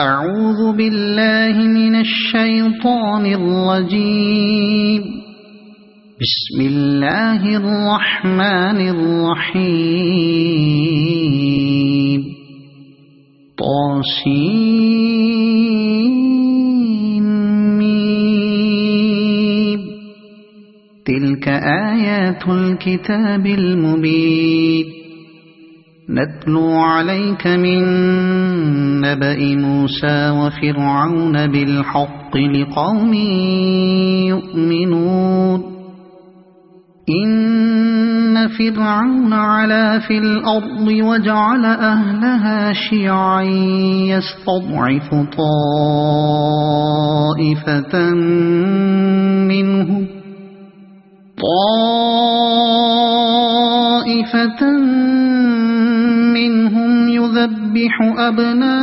أعوذ بالله من الشيطان الرجيم. بسم الله الرحمن الرحيم. طاسين ميم. تلك آيات الكتاب المبين. نتلو عليك من نبأ موسى وفرعون بالحق لقوم يؤمنون. إن فرعون علا في الأرض وجعل أهلها شيعا يستضعف طائفة منهم يذبح أبناءهم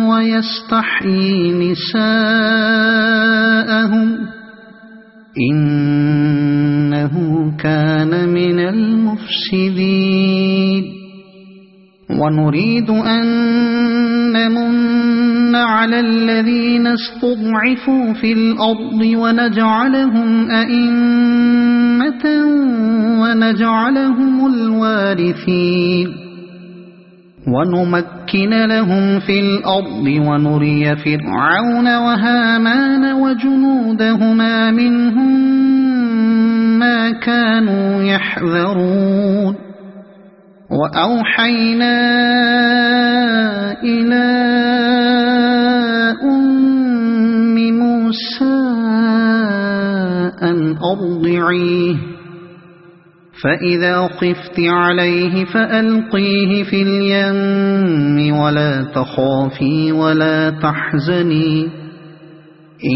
ويستحيي نساءهم إنه كان من المفسدين. ونريد أن نمن على الذين استضعفوا في الأرض ونجعلهم أئمة ونجعلهم الوارثين. ونمكن لهم في الأرض ونري فرعون وهامان وجنودهما منهم ما كانوا يحذرون. وأوحينا إلى أم موسى أن أرضعيه فإذا خفت عليه فألقيه في اليم ولا تخافي ولا تحزني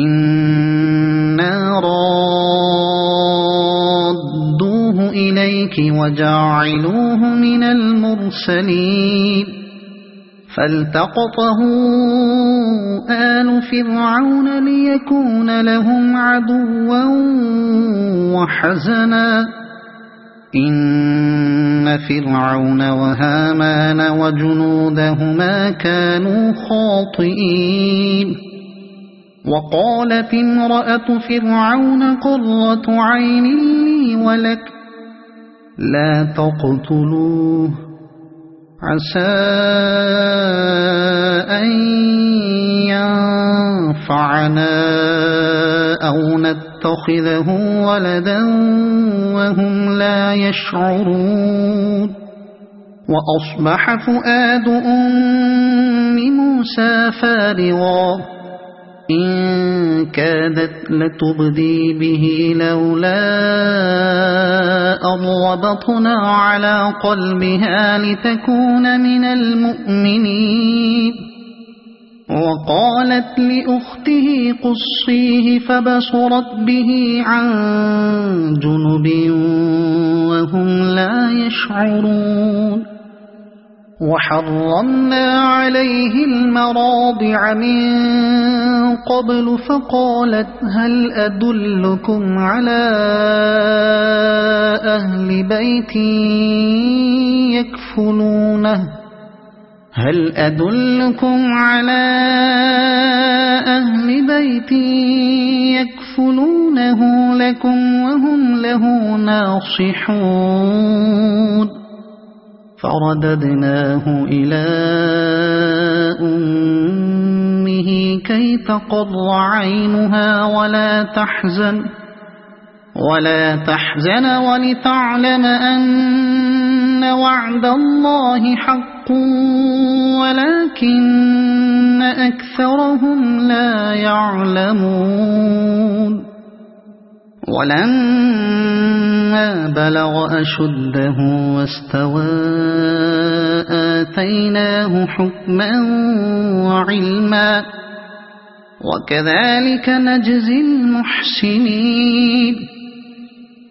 إنا رادوه إليك وجاعلوه من المرسلين. فالتقطه آل فرعون ليكون لهم عدوا وحزنا إن فرعون وهامان وجنودهما كانوا خاطئين. وقالت امرأة فرعون قرة عين لي ولك لا تقتلوه عسى أن ينفعنا أو نتخذه ولدا وهم لا يشعرون. وأصبح فؤاد أم موسى فارغا إن كادت لتبدي به لولا أن ربطنا على قلبها لتكون من المؤمنين. وقالت لأخته قصيه فبصرت به عن جنب وهم لا يشعرون. وحرمنا عليه المراضع من قبل فقالت هل أدلكم على أهل بيت يكفلونه لكم وهم له ناصحون. فرددناه إلى أمه كي تقر عينها ولا تحزن ولتعلم أن وعد الله حق ولكن أكثرهم لا يعلمون. ولما بلغ أشده واستوى آتيناه حكما وعلما وكذلك نجزي المحسنين.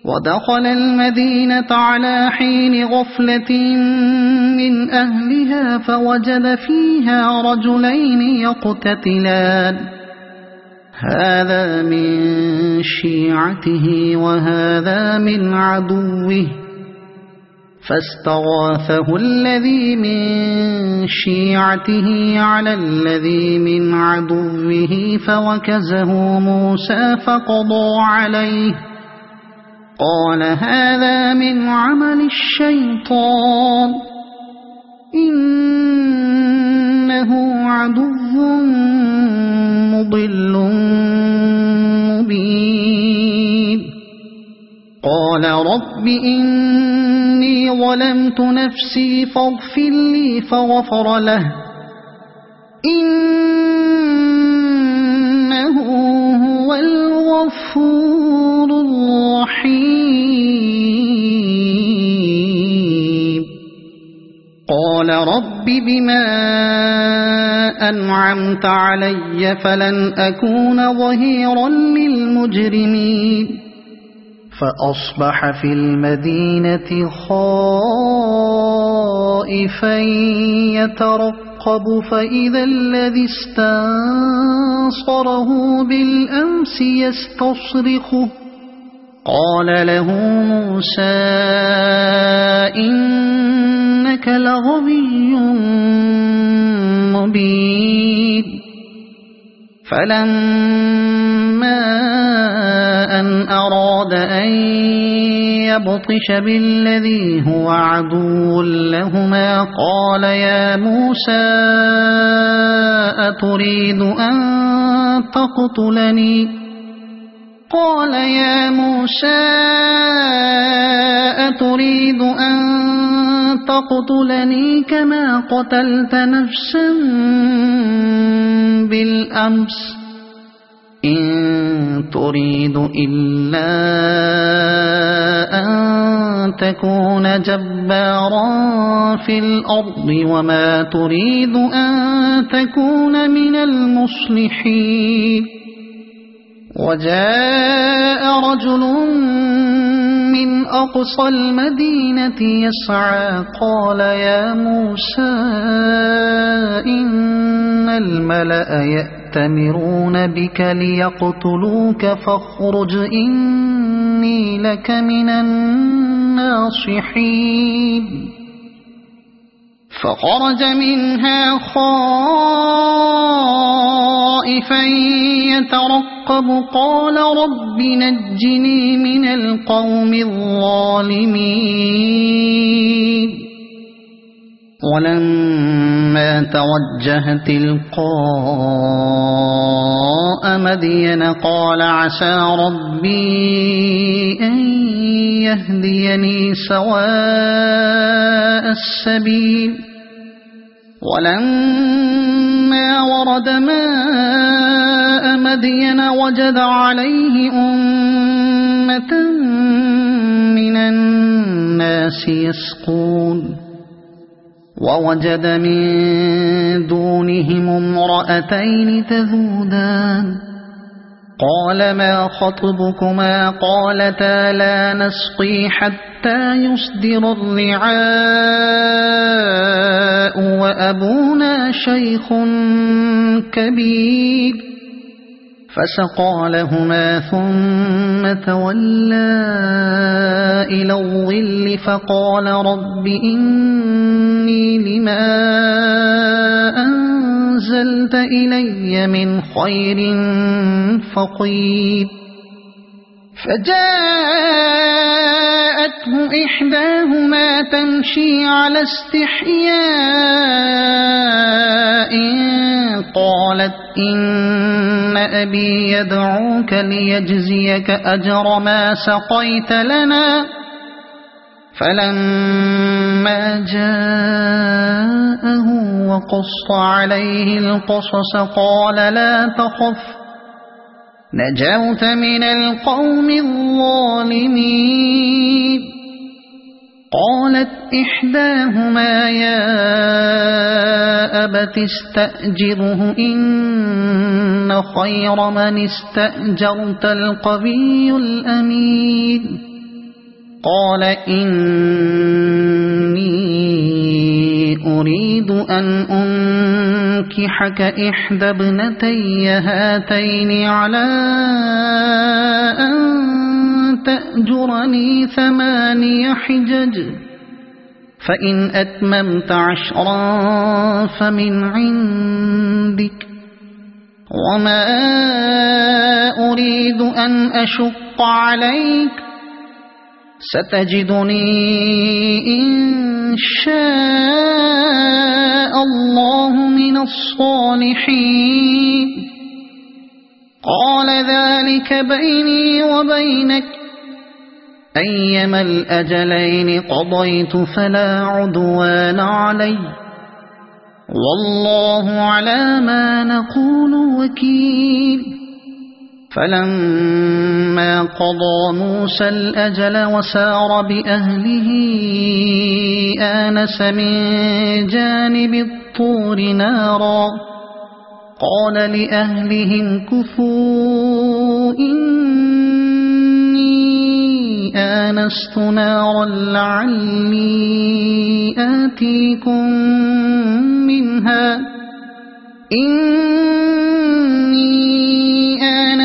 ودخل المدينة على حين غفلة من أهلها فوجد فيها رجلين يقتتلان هذا من شيعته وهذا من عدوه فاستغاثه الذي من شيعته على الذي من عدوه فوكزه موسى فقضى عليه قال هذا من عمل الشيطان إنه عدو مضل مبين قال رب إني ظلمت نفسي فاغفر لي فغفر له إنه هو الغفور الرحيم قال رب بما أنعمت علي فلن أكون ظهيرا للمجرمين فأصبح في المدينة خائفا يترقب فإذا الذي استنصره بالأمس يستصرخه قال له موسى إنك لغوي مبين فلما أن أراد أن يبطش بالذي هو عدو لهما قال يا موسى أتريد أن تقتلني قال يا موسى أتريد أن تقتلني كما قتلت نفسا بالأمس إن تريد إلا أن تكون جبارا في الأرض وما تريد أن تكون من المصلحين وجاء رجل من أقصى المدينة يسعى قال يا موسى إن الملأ يأتمرون بك ليقتلوك فاخرج إني لك من الناصحين فخرج منها خائفا يترقب قال رب نجني من القوم الظالمين ولما توجه تلقاء مدين قال عسى ربي أن يهديني سواء السبيل ولما ورد ماء مدين وجد عليه أمة من الناس يسقون ووجد من دونهم امرأتين تذودان قال ما خطبكما قالتا لا نسقي حتى يصدر الرعاء وأبونا شيخ كبير فسقى لهما ثم تولى إلى الظل فقال رب إني لما أنزلت إلي من خير فقير فجاءته إحداهما تمشي على استحياء قالت إن أبي يدعوك ليجزيك أجر ما سقيت لنا فلما جاءه وقص عليه القصص قال لا تخف نجوت من القوم الظالمين قالت إحداهما يا أبت استأجره إن خير من استأجرت القوي الأمين قال إني أريد أن أنكحك إحدى ابنتي هاتين على أن تأجرني 8 حجج فإن أتممت 10 فمن عندك وما أريد أن أشق عليك ستجدني إن شاء الله من الصالحين قال ذلك بيني وبينك أيما الأجلين قضيت فلا عدوان علي والله على ما نقول وكيل فلما قضى موسى الأجل وسار بأهله آنس من جانب الطور نارا قال لأهلهم كثوا إني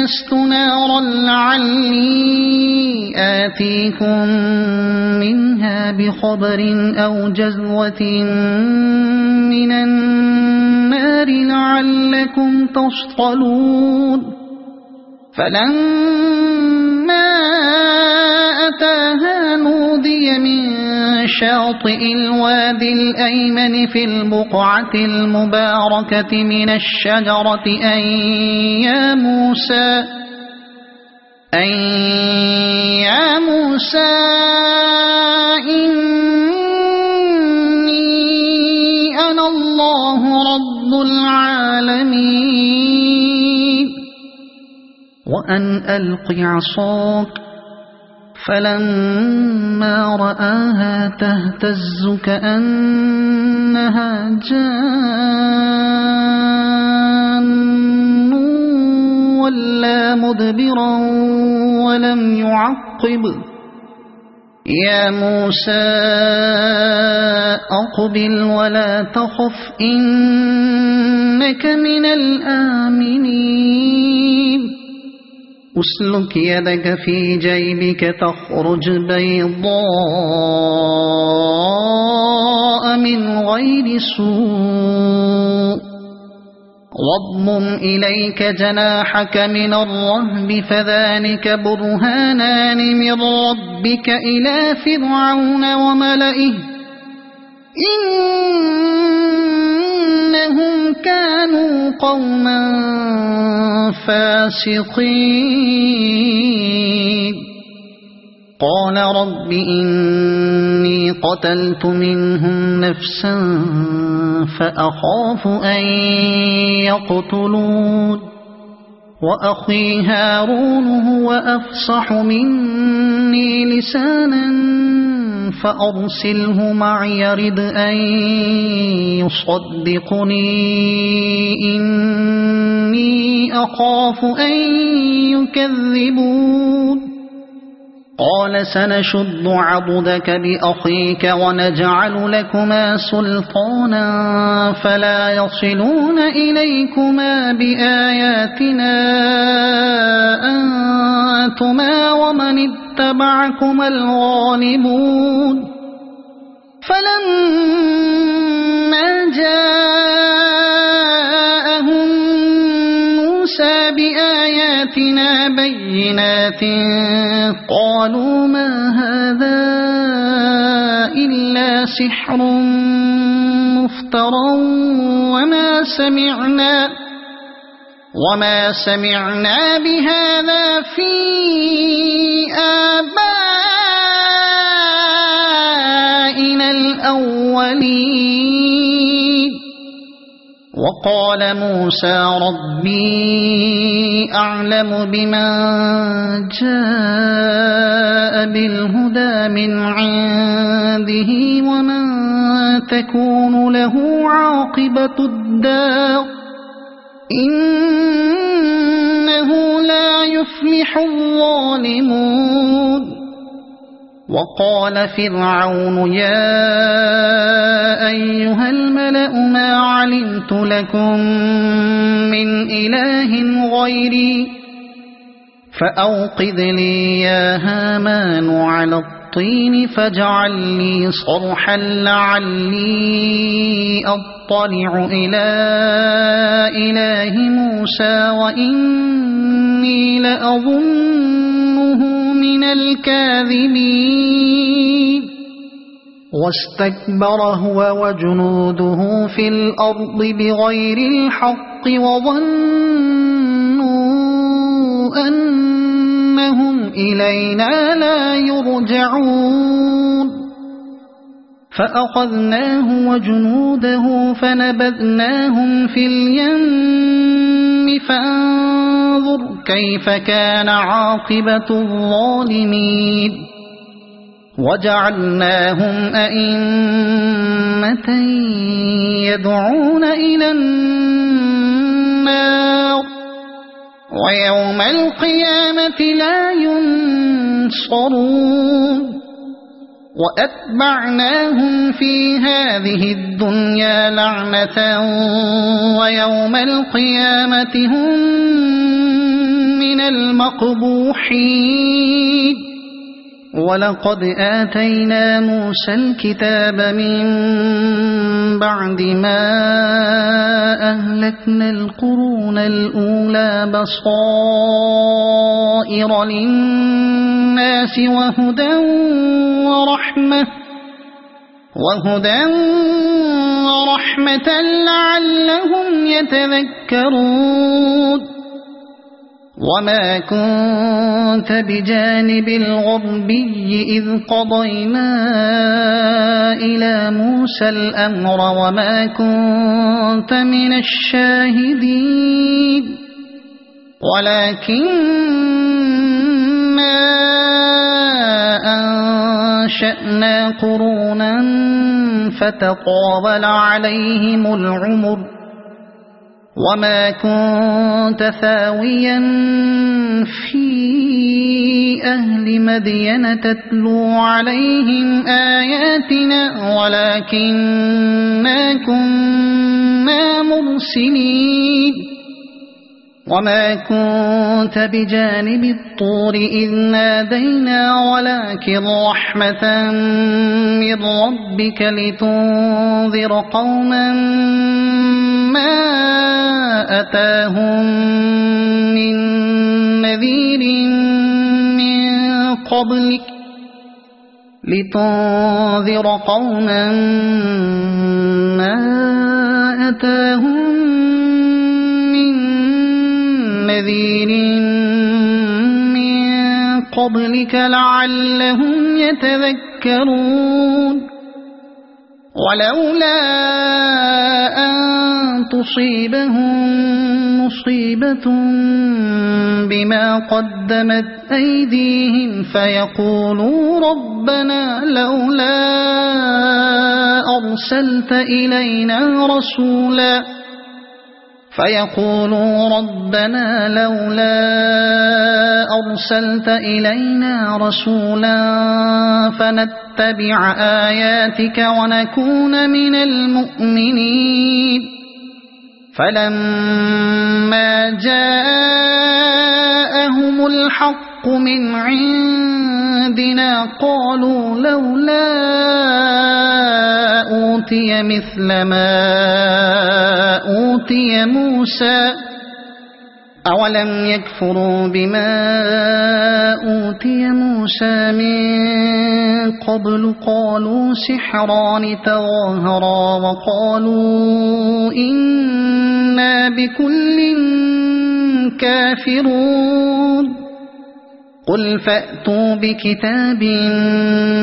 آنست نارا لعلي آتيكم منها بخبر أو جذوة من النار لعلكم تصطلون فلما أتاها نودي من شاطئ الوادي الأيمن في البقعة المباركة من الشجرة أن يا موسى إني أنا الله رب العالمين وأن ألق عصاك فلما رآها تهتز كأنها جان ولا مدبرا ولم يعقب يا موسى أقبل ولا تخف إنك من الآمنين أسلك يدك في جيبك تخرج بيضاء من غير سوء واضمم إليك جناحك من الرهب فذلك برهانان من ربك إلى فرعون وملئه إنهم كانوا قوما فاسقين قال رب إني قتلت منهم نفسا فأخاف أن يقتلون وأخي هارون هو أفصح مني لسانا فأرسله معي يرد أن يصدقني إني أخاف أن يكذبون قال سنشد عضدك بأخيك ونجعل لكما سلطانا فلا يصلون إليكما بآياتنا أنتما ومن اتبعكما الغالبون فلما جاءهم موسى بآياتنا بينات قالوا ما هذا إلا سحر مفترى وما سمعنا بهذا في آبائنا الأولين وقال موسى ربي أعلم بمن جاء بالهدى من عنده ومن تكون له عاقبة الدار إنه لا يفلح الظالمون وقال فرعون يا أيها الملأ ما علمت لكم من إله غيري فأوقذ لي يا هامان على الطين الطين فاجعل لي صرحا لعلي أطلع إلى إله موسى وإني لأظنه من الكاذبين واستكبر هو وجنوده في الأرض بغير الحق وظنوا أنهم إلينا لا يرجعون فأخذناه وجنوده فنبذناهم في اليم فانظر كيف كان عاقبة الظالمين وجعلناهم أئمة يدعون إلى النار ويوم القيامة لا ينصرون وأتبعناهم في هذه الدنيا لعنة ويوم القيامة هم من المقبوحين ولقد آتينا موسى الكتاب من بعد ما أهلكنا القرون الأولى بصائر للناس وهدى ورحمة لعلهم يتذكرون وما كنت بجانب الغربي إذ قضينا إلى موسى الأمر وما كنت من الشاهدين ولكننا أنشأنا قرونا فتطاول عليهم العمر وما كنت ثاويا في أهل مدين تتلو عليهم آياتنا ولكننا كنا مرسلين وما كنت بجانب الطور إذ نادينا ولكن رحمة من ربك لتنذر قوما ما أتاهم من نذير من قبلك لعلهم يتذكرون ولولا أن تصيبهم مصيبة بما قدمت أيديهم فيقولوا ربنا لولا أرسلت إلينا رسولا فنتبع آياتك ونكون من المؤمنين فلما جاءهم الحق من عندنا قالوا لولا أوتي مثل ما أوتي موسى أولم يكفروا بما أوتي موسى من قبل قالوا سحران تظاهرا وقالوا إنا بكل كافرون قل فأتوا بكتاب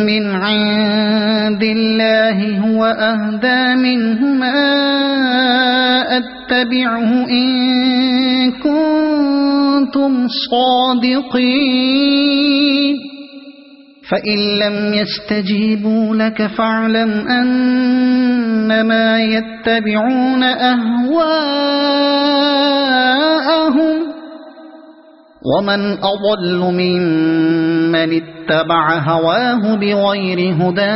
من عند الله هو أهدى منهما أتبعه إن كنتم صادقين فإن لم يستجيبوا لك فاعلم أنما يتبعون أهواءهم ومن أضل ممن اتبع هواه بغير هدى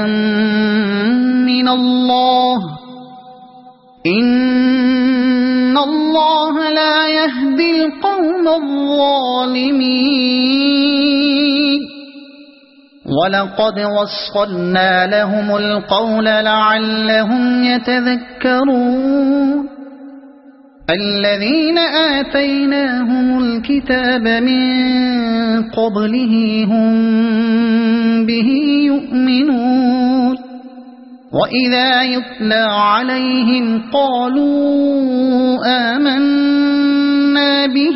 من الله إن الله لا يهدي القوم الظالمين ولقد وصلنا لهم القول لعلهم يتذكرون الذين آتيناهم الكتاب من قبله هم به يؤمنون وإذا يتلى عليهم قالوا آمنا به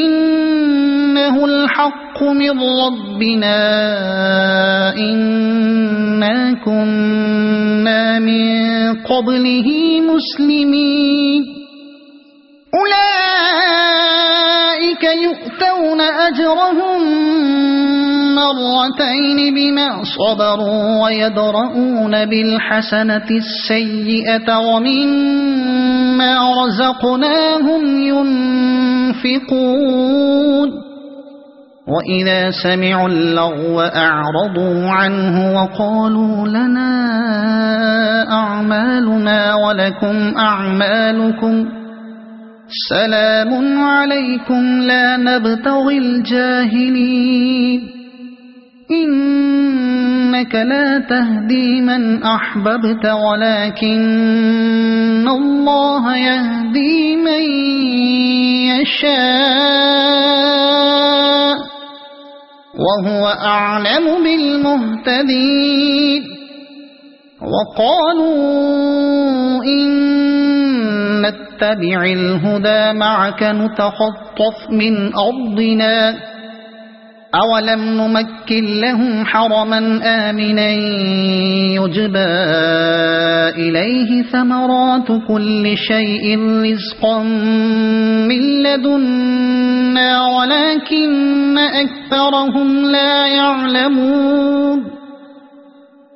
إنه الحق من ربنا إنا كنا من قبله مسلمين أولئك يؤتون أجرهم مرتين بما صبروا ويدرؤون بالحسنة السيئة ومما رزقناهم ينفقون وإذا سمعوا اللغو أعرضوا عنه وقالوا لنا أعمالنا ولكم أعمالكم سلام عليكم لا نبتغي الجاهلين إنك لا تهدي من أحببت ولكن الله يهدي من يشاء وهو أعلم بالمهتدين وقالوا إن نتبع الهدى معك نتخطف من أرضنا أولم نمكن لهم حرما آمنا يجبى إليه ثمرات كل شيء رزقا من لدنا ولكن أكثرهم لا يعلمون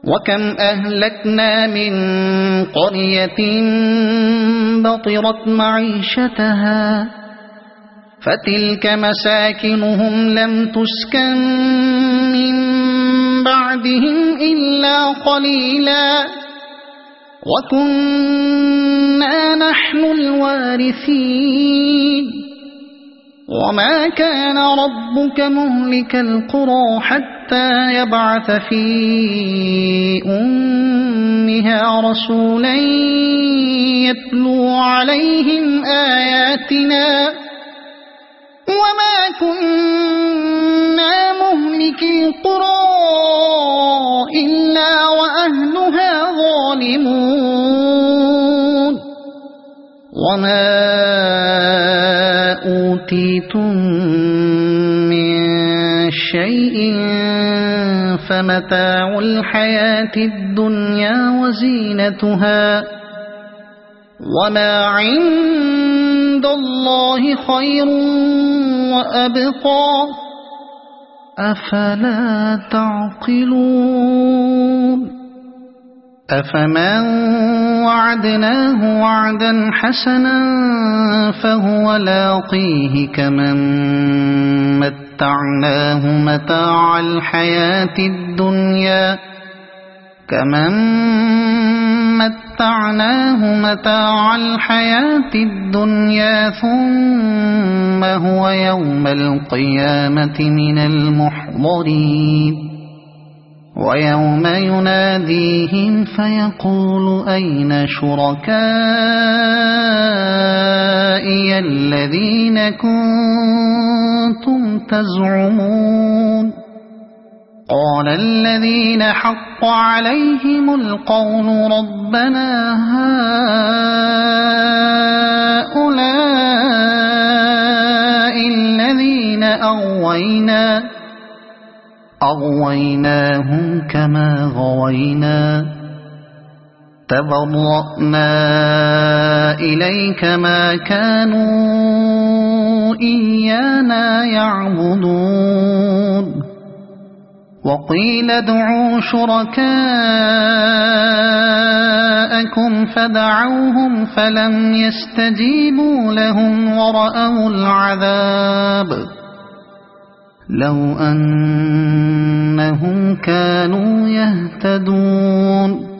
وكم أهلكنا من قرية بطرت معيشتها فتلك مساكنهم لم تسكن من بعدهم إلا قليلا وكنا نحن الوارثين وما كان ربك مهلك القرى حتى يبعث في أمها رسولا يتلو عليهم آياتنا وما كنا مهلك القرى إلا وأهلها ظالمون وما أوتيتم من شيء فمتاع الحياة الدنيا وزينتها وما عند الله خير وأبقى أفلا تعقلون أفمن وعدناه وعدا حسنا فهو لاقيه كمن متعناه متاع الحياة الدنيا ثم هو يوم القيامة من المحضرين ويوم يناديهم فيقول أين شركائي الذين كنتم تزعمون قال الذين حق عليهم القول ربنا هؤلاء الذين أغويناهم كما غوينا تبرأنا إليك ما كانوا إيانا يعبدون وقيل ادعوا شركاءكم فدعوهم فلم يستجيبوا لهم ورأوا العذاب لو أنهم كانوا يهتدون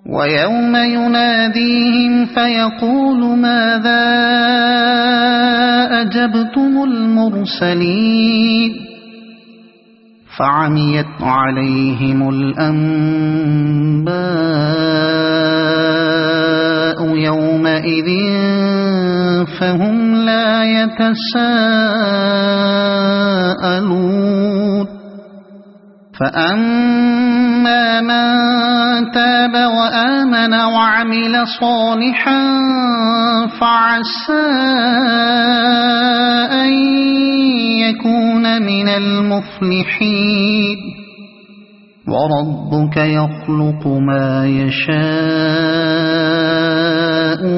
ويوم يناديهم فيقول ماذا أجبتم المرسلين فعميت عليهم الأنباء يومئذ فهم لا يتساءلون فأما من تاب وآمن وعمل صالحا فعسى أن يكون من المفلحين وربك يخلق ما يشاء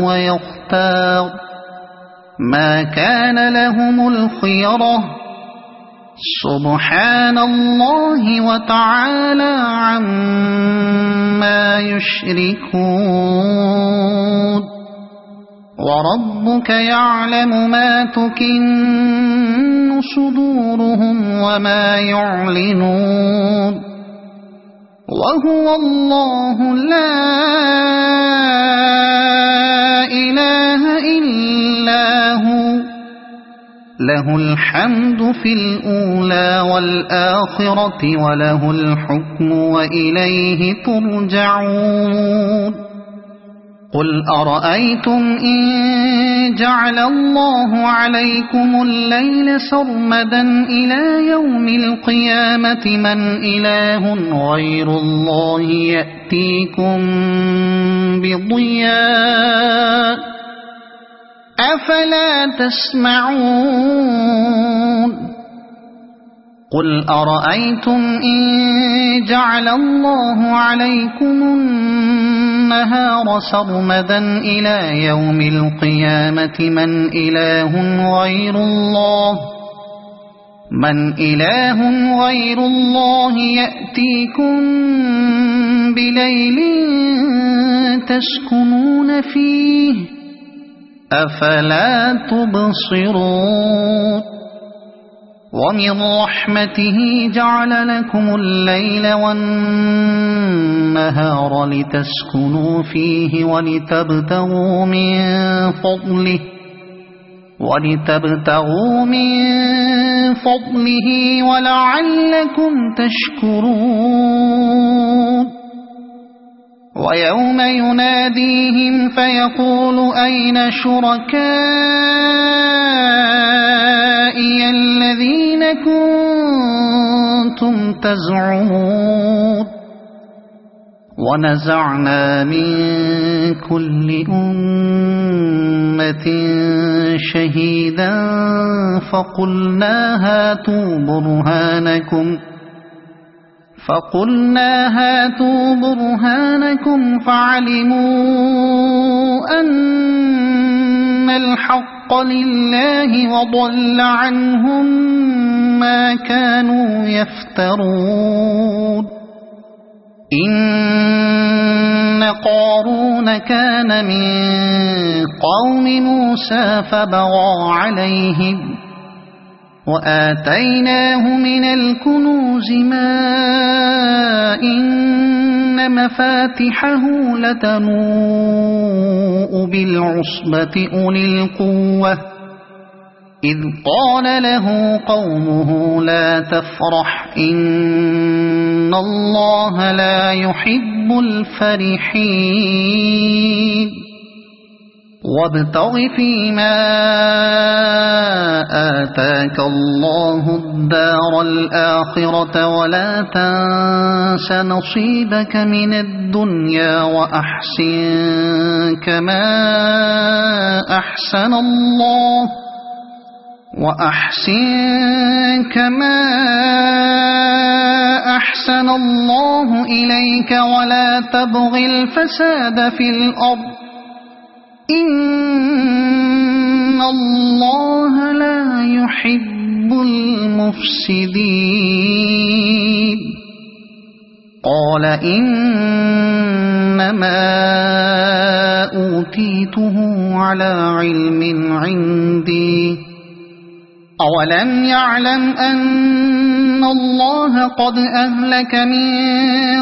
ويختار ما كان لهم الخيرة سبحان الله وتعالى عما يشركون وربك يعلم ما تكن صدورهم وما يعلنون وهو الله لا إله إلا هو له الحمد في الأولى والآخرة وله الحكم وإليه ترجعون قل أرأيتم إن جعل الله عليكم الليل سرمدا إلى يوم القيامة من إله غير الله يأتيكم بضياء أفلا تسمعون قل أرأيتم إن جعل الله عليكم النهار سرمدا إلى يوم القيامة من إله غير الله يأتيكم بليل تسكنون فيه أفلا تبصرون ومن رحمته جعل لكم الليل والنهار لتسكنوا فيه ولتبتغوا من فضله ولعلكم تشكرون ويوم يناديهم فيقول أين شركائي الذين كنتم تزعمون ونزعنا من كل أمة شهيدا فقلنا هاتوا برهانكم فعلموا أن الحق لله وضل عنهم ما كانوا يفترون إن قارون كان من قوم موسى فبغى عليهم وآتيناه من الكنوز ما إن مفاتحه لتنوء بالعصبة أولي القوة إذ قال له قومه لا تفرح إن الله لا يحب الفرحين وابتغ فيما آتاك الله الدار الآخرة ولا تنس نصيبك من الدنيا وأحسن كما أحسن الله إليك ولا تبغ الفساد في الأرض إن الله لا يحب المفسدين قال إنما أوتيته على علم عندي أولم يعلم أن الله قد أهلك من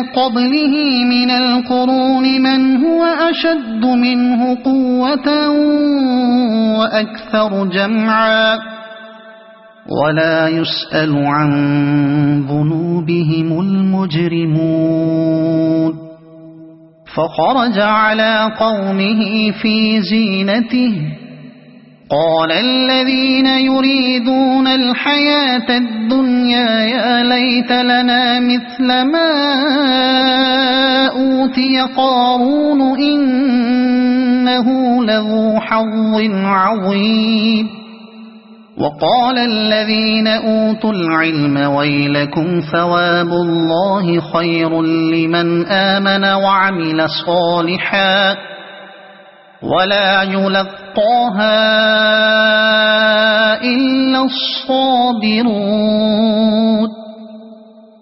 قبله من القرون من هو أشد منه قوة وأكثر جمعا ولا يسأل عن ذنوبهم المجرمون فخرج على قومه في زينته قال الذين يريدون الحياة الدنيا يا ليت لنا مثل ما أوتي قارون إنه لذو حظ عظيم وقال الذين أوتوا العلم ويلكم ثواب الله خير لمن آمن وعمل صالحا ولا يلقاها إلا الصابرون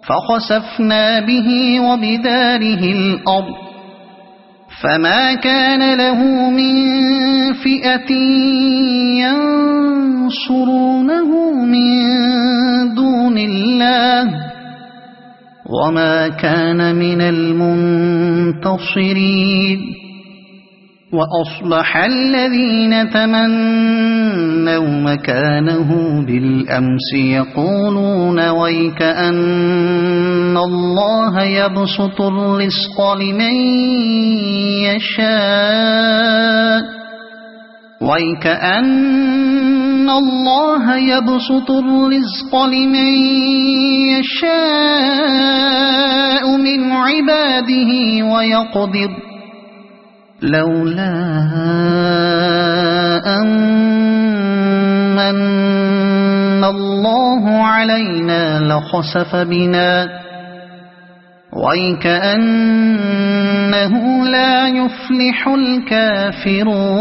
فخسفنا به وبداره الأرض فما كان له من فئة ينصرونه من دون الله وما كان من المنتصرين وأصبح الذين تمنوا مكانه بالأمس يقولون ويك أن الله يبسط الرزق لمن يشاء ويك أن الله يبسط الرزق لمن يشاء من عباده ويقدر لولا أن الله علينا لخسف بنا ويكأنه لا يفلح الكافرون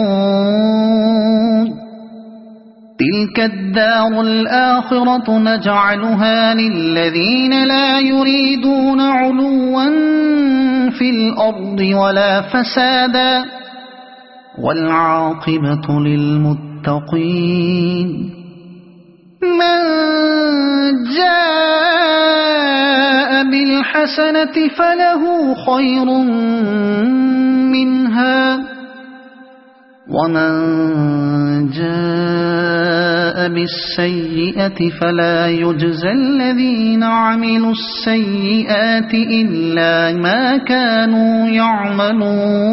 تلك الدار الآخرة نجعلها للذين لا يريدون علوا في الأرض ولا فسادا والعاقبة للمتقين من جاء بالحسنة فله خير منها ومن جاء بالسيئة فلا يجزى الذين عملوا السيئات إلا ما كانوا يعملون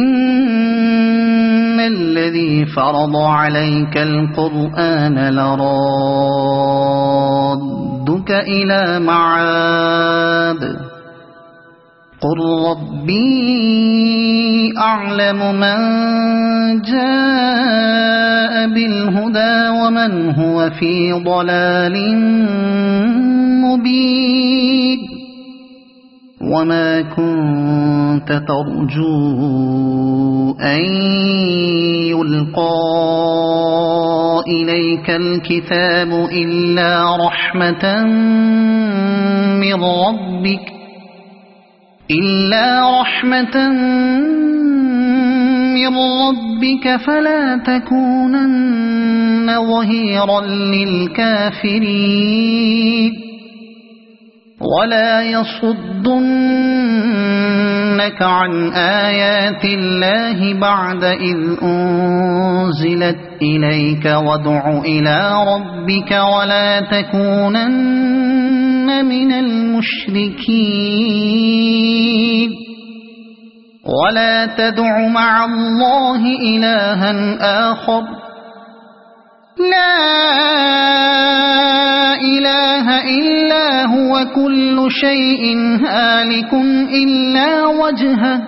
إن الذي فرض عليك القرآن لرادك إلى معاد قل ربي أعلم من جاء بالهدى ومن هو في ضلال مبين وما كنت ترجو أن يلقى إليك الكتاب إلا رحمة من ربك فلا تكونن ظهيرا للكافرين ولا يصدنك عن آيات الله بعد إذ أنزلت إليك وادع إلى ربك ولا تكونن من المشركين ولا تدع مع الله إلها آخر لا إله إلا هو كل شيء هالك إلا وجهه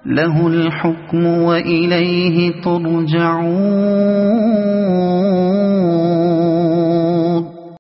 له الحكم وإليه ترجعون